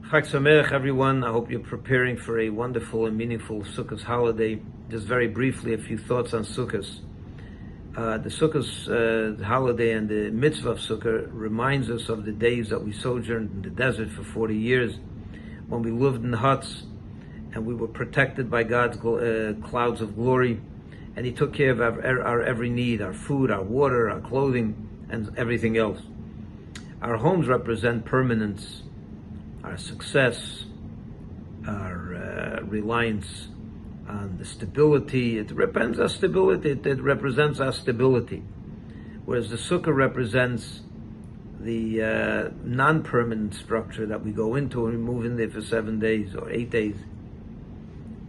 Chag Sameach, everyone. I hope you're preparing for a wonderful and meaningful Sukkah holiday. Just very briefly, a few thoughts on Sukkah. The Sukkah holiday and the mitzvah of Sukkah reminds us of the days that we sojourned in the desert for 40 years, when we lived in huts and we were protected by God's clouds of glory, and He took care of our every need, our food, our water, our clothing, and everything else. Our homes represent permanence, our success, our reliance on the stability. It represents our stability. It represents our stability. Whereas the Sukkah represents the non-permanent structure that we go into and we move in there for 7 days or 8 days.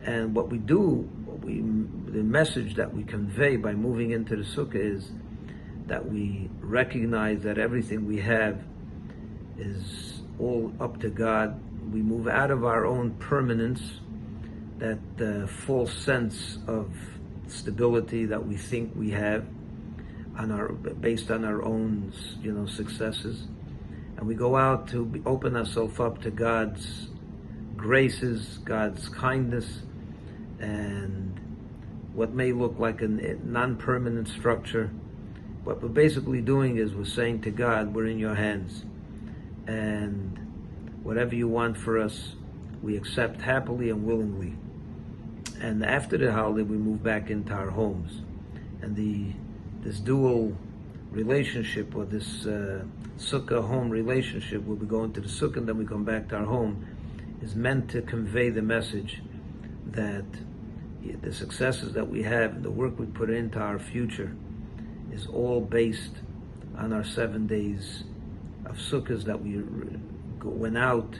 And what we do, the message that we convey by moving into the Sukkah is that we recognize that everything we have is all up to God. We move out of our own permanence, that false sense of stability that we think we have based on our own, successes, and we go out to open ourselves up to God's graces, God's kindness, and what may look like a non-permanent structure. What we're basically doing is we're saying to God, we're in your hands, and whatever you want for us, we accept happily and willingly. And after the holiday, we move back into our homes. And this dual relationship, or this Sukkah home relationship, where we go into the Sukkah and then we come back to our home, is meant to convey the message that the successes that we have and the work we put into our future is all based on our 7 days of Sukkahs that we went out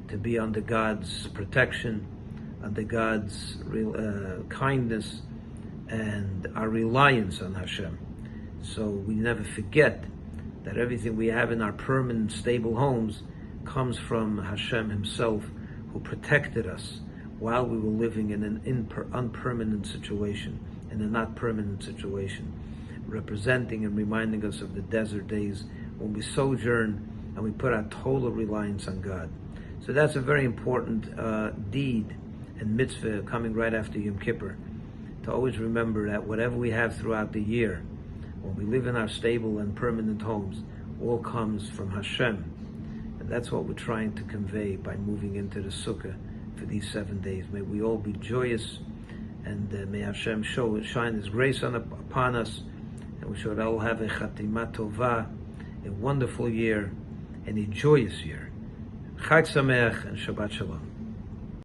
to be under God's protection, under God's kindness, and our reliance on Hashem. So we never forget that everything we have in our permanent, stable homes comes from Hashem Himself, who protected us while we were living in an unpermanent situation, in a not permanent situation, representing and reminding us of the desert days when we sojourn and we put our total reliance on God. So that's a very important deed and mitzvah coming right after Yom Kippur, to always remember that whatever we have throughout the year, when we live in our stable and permanent homes, all comes from Hashem. And that's what we're trying to convey by moving into the Sukkah for these 7 days. May we all be joyous, and may Hashem shine His grace upon us, and we should all have a Chatimah Tovah, a wonderful year, and a joyous year. Chag Sameach and Shabbat Shalom.